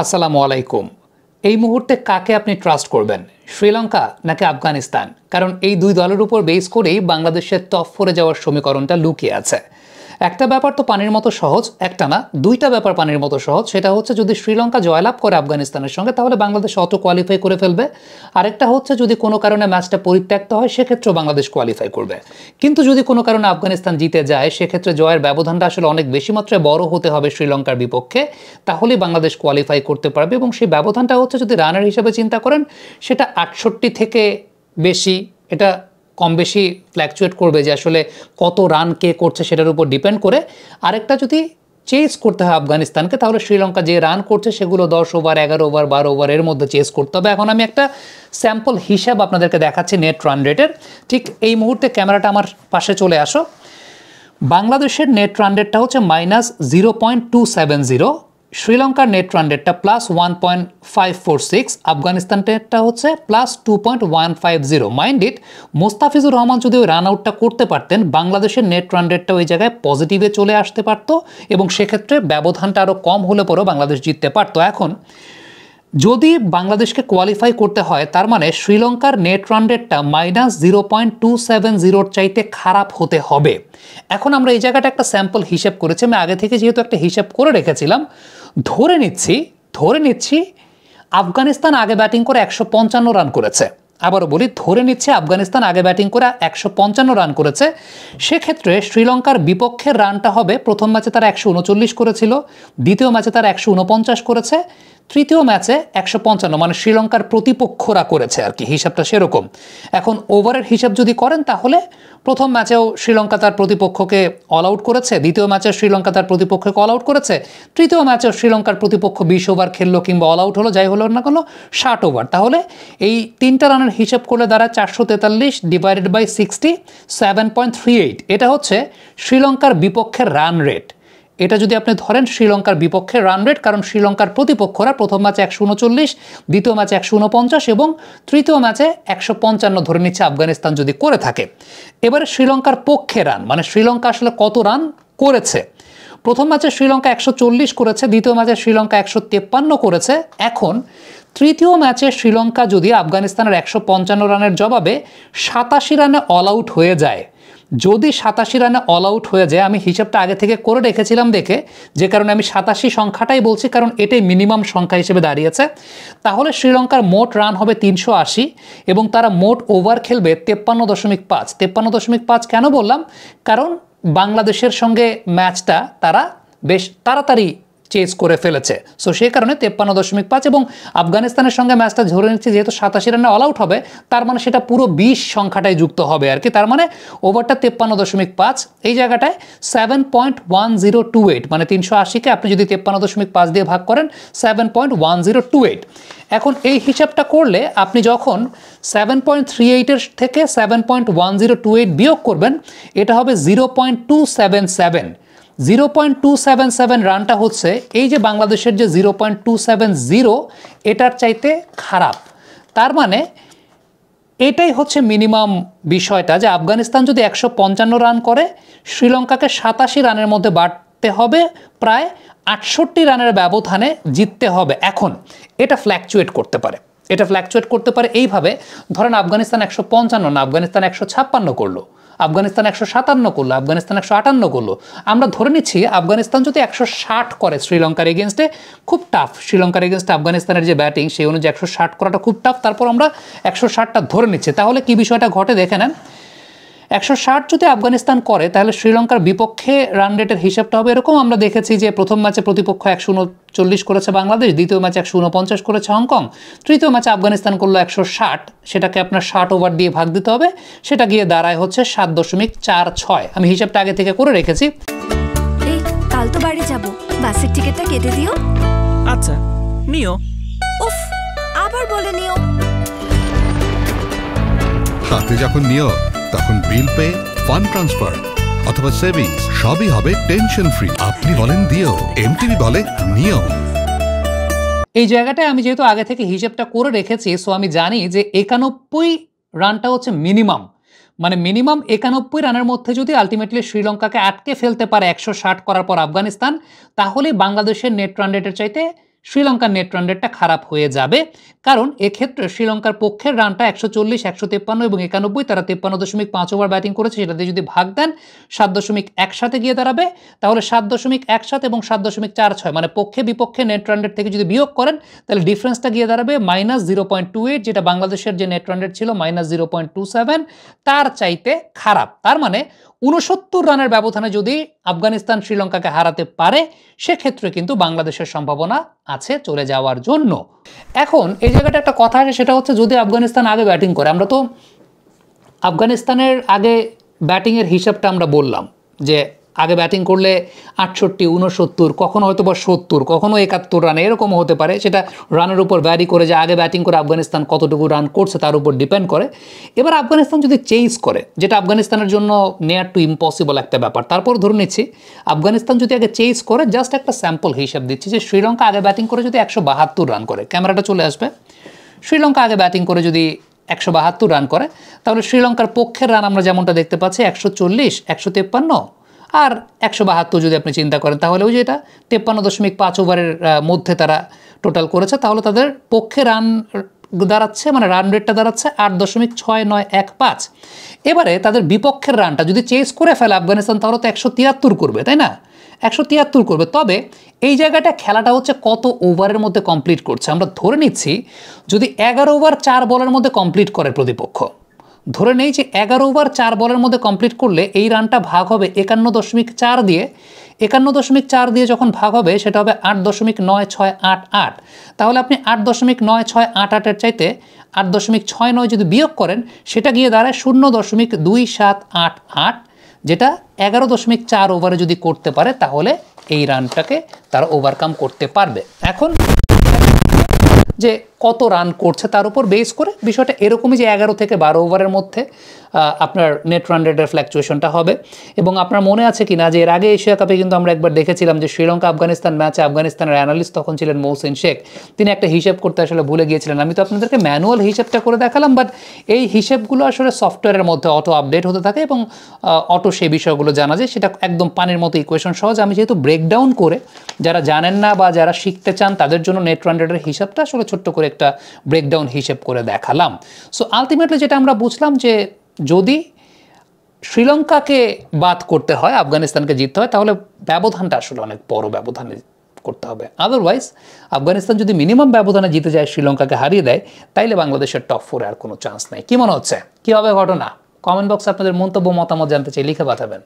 আসসালামু আলাইকুম। এই মুহূর্তে কাকে আপনি ট্রাস্ট করবেন, শ্রীলঙ্কা নাকি আফগানিস্তান? কারণ এই দুই দলের উপর বেস করেই বাংলাদেশের টপ 4-এ যাওয়ার সমীকরণটা লুকিয়ে আছে। একটা ব্যাপার তো পানির মতো সহজ, একটা না দুইটা ব্যাপার পানির মতো সহজ। সেটা হচ্ছে যদি শ্রীলঙ্কা জয়লাভ করে আফগানিস্তানের সঙ্গে তাহলে বাংলাদেশ অটো কোয়ালিফাই করে ফেলবে। আরেকটা হচ্ছে যদি কোনো কারণে ম্যাচটা পরিত্যক্ত হয় সেক্ষেত্রেও বাংলাদেশ কোয়ালিফাই করবে। কিন্তু যদি কোনো কারণে আফগানিস্তান জিতে যায় সেক্ষেত্রে জয়ের ব্যবধানটা আসলে অনেক বেশি মাত্রায় বড় হতে হবে শ্রীলঙ্কার বিপক্ষে, তাহলেই বাংলাদেশ কোয়ালিফাই করতে পারবে। এবং সেই ব্যবধানটা হচ্ছে যদি রানের হিসেবে চিন্তা করেন সেটা 68 থেকে বেশি, এটা কম বেশি ফ্ল্যাকচুয়েট করবে যে আসলে কত রান কে করছে সেটার উপর ডিপেন্ড করে। আরেকটা যদি চেস করতে হয় আফগানিস্তানকে তাহলে শ্রীলঙ্কা যে রান করছে সেগুলো 10 ওভার 11 ওভার 12 ওভারের মধ্যে চেস করতে হবে। এখন আমি একটা স্যাম্পল হিসাব আপনাদেরকে দেখাচ্ছি নেট রান রেটের। ঠিক এই মুহূর্তে ক্যামেরাটা আমার পাশে চলে আসো। বাংলাদেশের নেট রান রেটটা হচ্ছে -0.270, শ্রীলঙ্কার নেট রান রেটটা +1.546, আফগানিস্তানটা হচ্ছে +2.150। মাইন্ড ইট, মোস্তাফিজুর রহমান যদি ওই রান আউটটা করতে পারতেন বাংলাদেশের নেট রান রেটটা ওই জায়গায় পজিটিভে চলে আসতে পারত এবং সেক্ষেত্রে ব্যবধানটা আরও কম হলে পরেও বাংলাদেশ জিততে পারতো। এখন যদি বাংলাদেশকে কোয়ালিফাই করতে হয় তার মানে শ্রীলঙ্কার নেট রান রেটটা -0.270 চাইতে খারাপ হতে হবে। এখন আমরা এই জায়গাটা একটা স্যাম্পল হিসাব করেছি, আমি আগে থেকে যেহেতু একটা হিসাব করে রেখেছিলাম। ধরে নিচ্ছি আফগানিস্তান আগে ব্যাটিং করে 155 রান করেছে। আবারও বলি, ধরে নিচ্ছে আফগানিস্তান আগে ব্যাটিং করে 155 রান করেছে। সেক্ষেত্রে শ্রীলঙ্কার বিপক্ষের রানটা হবে, প্রথম ম্যাচে তারা 139 করেছিল, দ্বিতীয় ম্যাচে তারা 149 করেছে, তৃতীয় ম্যাচে 155, মানে শ্রীলঙ্কার প্রতিপক্ষরা করেছে আর কি, হিসাবটা সেরকম। এখন ওভারের হিসাব যদি করেন তাহলে প্রথম ম্যাচেও শ্রীলঙ্কা তার প্রতিপক্ষকে অল আউট করেছে, দ্বিতীয় ম্যাচে শ্রীলঙ্কা তার প্রতিপক্ষকে অল আউট করেছে, তৃতীয় ম্যাচেও শ্রীলঙ্কার প্রতিপক্ষ 20 ওভার খেললো কিংবা অল আউট হলো, যাই হলো না কেন 60 ওভার। তাহলে এই তিনটা রানের হিসাব করলে দ্বারা 443 ডিভাইডেড বাই 60, 7.38, এটা হচ্ছে শ্রীলঙ্কার বিপক্ষের রান রেট। এটা যদি আপনি ধরেন শ্রীলঙ্কার বিপক্ষে রান রেট, কারণ শ্রীলঙ্কার প্রতিপক্ষরা প্রথম ম্যাচে 139, দ্বিতীয় ম্যাচে 149 এবং তৃতীয় ম্যাচে 155 ধরে নিচ্ছে আফগানিস্তান যদি করে থাকে। এবারে শ্রীলঙ্কার পক্ষে রান, মানে শ্রীলঙ্কা আসলে কত রান করেছে। প্রথম ম্যাচে শ্রীলঙ্কা 140 করেছে, দ্বিতীয় ম্যাচে শ্রীলঙ্কা 153 করেছে। এখন তৃতীয় ম্যাচে শ্রীলঙ্কা যদি আফগানিস্তানের 155 রানের জবাবে 87 রানে অল আউট হয়ে যায়, যদি 87 রানে অল আউট হয়ে যায়, আমি হিসাবটা আগে থেকে করে রেখেছিলাম দেখে, যে কারণে আমি 87 সংখ্যাটাই বলছি কারণ এটাই মিনিমাম সংখ্যা হিসেবে দাঁড়িয়েছে, তাহলে শ্রীলঙ্কার মোট রান হবে 380 এবং তারা মোট ওভার খেলবে 53.5। 53.5 কেন বললাম? কারণ বাংলাদেশের সঙ্গে ম্যাচটা তারা বেশ তাড়াতাড়ি চেজ করে ফেলেছে, সো সেই কারণে 53.5 এবং আফগানিস্তানের সঙ্গে ম্যাচটা ধরে নিচ্ছে যেহেতু 87 রানে অল আউট হবে, তার মানে সেটা পুরো 20 সংখ্যাটাই যুক্ত হবে আর কি। তার মানে ওভারটা 53.5, এই জায়গাটায় 7.1028, মানে 380কে আপনি যদি 53.5 দিয়ে ভাগ করেন 7.1028। এখন এই হিসাবটা করলে আপনি যখন 7.38 থেকে 7.1028 বিয়োগ করবেন এটা হবে 0.277। 0.277 রানটা হচ্ছে এই যে বাংলাদেশের যে 0.270 এটার চাইতে খারাপ। তার মানে এটাই হচ্ছে মিনিমাম বিষয়টা, যে আফগানিস্তান যদি 155 রান করে শ্রীলঙ্কাকে 87 রানের মধ্যে বাড়তে হবে, প্রায় 68 রানের ব্যবধানে জিততে হবে। এখন এটা ফ্ল্যাকচুয়েট করতে পারে, এইভাবে ধরেন আফগানিস্তান 155 না, আফগানিস্তান 156 করলো, আফগানিস্তান 157 করলো, আফগানিস্তান 158 করলো। আমরা ধরে নিচ্ছি আফগানিস্তান যদি 160 করে শ্রীলঙ্কার এগেনস্টে, খুব টাফ শ্রীলঙ্কার এগেনস্টে আফগানিস্তানের যে ব্যাটিং সেই অনুযায়ী 160 করাটা খুব টাফ, তারপর আমরা 160টা ধরে নিচ্ছি। তাহলে কি বিষয়টা ঘটে দেখে নেন, 160 যদি আফগানিস্তান করে তাহলে শ্রীলঙ্কার বিপক্ষে রান রেটের হিসাবটা হবে এরকম। আমরা দেখেছি যে প্রথম ম্যাচে প্রতিপক্ষ 139 করেছে বাংলাদেশ, দ্বিতীয় ম্যাচে 149 করেছে হংকং, তৃতীয় ম্যাচে আফগানিস্তান করলো 160, সেটাকে আপনার 60 ওভার দিয়ে ভাগ দিতে হবে, সেটা গিয়ে দাঁড়ায় হচ্ছে 7.46। আমি হিসাবটা আগে থেকে করে রেখেছি। এই কাল তো বাড়ি যাব, বাসের টিকিটটা কেটে দিও। আচ্ছা নিও। উফ, আবার বলে নিও। সাথে যখন নিও তখন বিল পে, ফান্ড ট্রান্সফার অথবা সেভিংস সবই হবে টেনশন ফ্রি। আপনি বলেন দিও, এমটিভি বলে নিও। এই জায়গাটায় আমি যেহেতু আগে থেকে হিসাবটা করে রেখেছি, সো আমি জানি যে 91 রানটা হচ্ছে মিনিমাম, মানে মিনিমাম 91 রানের মধ্যে যদি আলটিমেটলি শ্রীলঙ্কাকে আটকে ফেলতে পারে 160 করার পর আফগানিস্তান, তাহলে বাংলাদেশের নেট রান রেটের চাইতে শ্রীলঙ্কার নেট রান রেটটা খারাপ হয়ে যাবে, কারণ এক্ষেত্রে শ্রীলঙ্কার পক্ষের রানটা 140, 153 এবং 91, তারা 53.5 ওভার ব্যাটিং করেছে, সেটাতে যদি ভাগ দেন 7.1 সাথে গিয়ে দাঁড়াবে, তাহলে 7.17 এবং 7.46, মানে পক্ষে বিপক্ষে নেট রান রেট থেকে যদি বিয়োগ করেন তাহলে ডিফারেন্সটা গিয়ে দাঁড়াবে -0.28, যেটা বাংলাদেশের যে নেট রান রেট ছিল -0.27, তার চাইতে খারাপ। তার মানে 69 রানের ব্যবধানে যদি আফগানিস্তান শ্রীলঙ্কাকে হারাতে পারে, সেক্ষেত্রে কিন্তু বাংলাদেশের সম্ভাবনা আছে চলে যাওয়ার জন্য। এখন এই জায়গাটা একটা কথা আছে, সেটা হচ্ছে যদি আফগানিস্তান আগে ব্যাটিং করে, আমরা তো আফগানিস্তানের আগে ব্যাটিংয়ের হিসাবটা আমরা বললাম যে আগে ব্যাটিং করলে 68, 69, কখনো হয়তো বা 70, কখনো 71 রান এরকমও হতে পারে, সেটা রানের উপর ভ্যারি করে, যে আগে ব্যাটিং করে আফগানিস্তান কতটুকু রান করছে তার উপর ডিপেন্ড করে। এবার আফগানিস্তান যদি চেঞ্জ করে, যেটা আফগানিস্তানের জন্য নেয়ার টু ইম্পসিবল একটা ব্যাপার, তারপর ধরে নিচ্ছি আফগানিস্তান যদি আগে চেঞ্জ করে, জাস্ট একটা স্যাম্পল হিসাব দিচ্ছি যে শ্রীলঙ্কা আগে ব্যাটিং করে যদি 172 রান করে, ক্যামেরাটা চলে আসবে, শ্রীলঙ্কা আগে ব্যাটিং করে যদি 172 রান করে, তাহলে শ্রীলঙ্কার পক্ষের রান আমরা যেমনটা দেখতে পাচ্ছি 140, 153 আর 172 যদি আপনি চিন্তা করেন, তাহলে ওই যে এটা 53.5 ওভারের মধ্যে তারা টোটাল করেছে, তাহলে তাদের পক্ষে রান দাঁড়াচ্ছে, মানে রান রেটটা দাঁড়াচ্ছে 8.6915। এবারে তাদের বিপক্ষের রানটা যদি চেস করে ফেলে আফগানিস্তান, তাহলে তো 173 করবে, তাই না? 173 করবে। তবে এই জায়গাটা খেলাটা হচ্ছে কত ওভারের মধ্যে কমপ্লিট করছে। আমরা ধরে নিচ্ছি যদি 11 ওভার 4 বলের মধ্যে কমপ্লিট করে প্রতিপক্ষ, ধরে নেই যে 11 ওভার 4 বলের মধ্যে কমপ্লিট করলে এই রানটা ভাগ হবে 51.4 দিয়ে, 51.4 দিয়ে যখন ভাগ হবে সেটা হবে 8.9688। তাহলে আপনি 8.9688-এর চাইতে 8.69 যদি বিয়োগ করেন, সেটা গিয়ে দাঁড়ায় 0.2788, যেটা 11.4 ওভারে যদি করতে পারে, তাহলে এই রানটাকে তারা ওভারকাম করতে পারবে। এখন যে কত রান করছে তার উপর বেস করে বিষয়টা এরকমই যে 11 থেকে 12 ওভারের মধ্যে আপনার নেট রান রেটের ফ্ল্যাকচুয়েশনটা হবে। এবং আপনার মনে আছে কিনা যে এর আগে এশিয়া কাপে কিন্তু আমরা একবার দেখেছিলাম যে শ্রীলঙ্কা আফগানিস্তান ম্যাচে আফগানিস্তানের অ্যানালিস্ট তখন ছিলেন মহসিন শেখ, তিনি একটা হিসেব করতে আসলে ভুলে গিয়েছিলেন। আমি তো আপনাদেরকে ম্যানুয়াল হিসেবটা করে দেখালাম, বাট এই হিসেবগুলো আসলে সফটওয়্যারের মধ্যে অটো আপডেট হতে থাকে এবং অটো সেই বিষয়গুলো জানা যায়, সেটা একদম পানির মতো ইকুয়েশন সহজ। আমি যেহেতু ব্রেকডাউন করে, যারা জানেন না বা যারা শিখতে চান তাদের জন্য নেট রান রেটের হিসাবটা আসলে ছোট্ট করে একটা ব্রেকডাউন হিসেব করে দেখালাম। সো আলটিমেটলি যেটা আমরা বুঝলাম যে যদি শ্রীলঙ্কাকে বাদ করতে হয়, আফগানিস্তানকে জিততে হয়, তাহলে ব্যবধানটা আসলে অনেক বড় ব্যবধানে করতে হবে। আদারওয়াইজ আফগানিস্তান যদি মিনিমাম ব্যবধানে জিতে যায়, শ্রীলঙ্কাকে হারিয়ে দেয়, তাইলে বাংলাদেশের টপ 4-এ আর কোনো চান্স নেই। কি মনে হচ্ছে, কী হবে ঘটনা? কমেন্ট বক্সে আপনাদের মন্তব্য মতামত জানতে চাই, লিখে পাঠাবেন।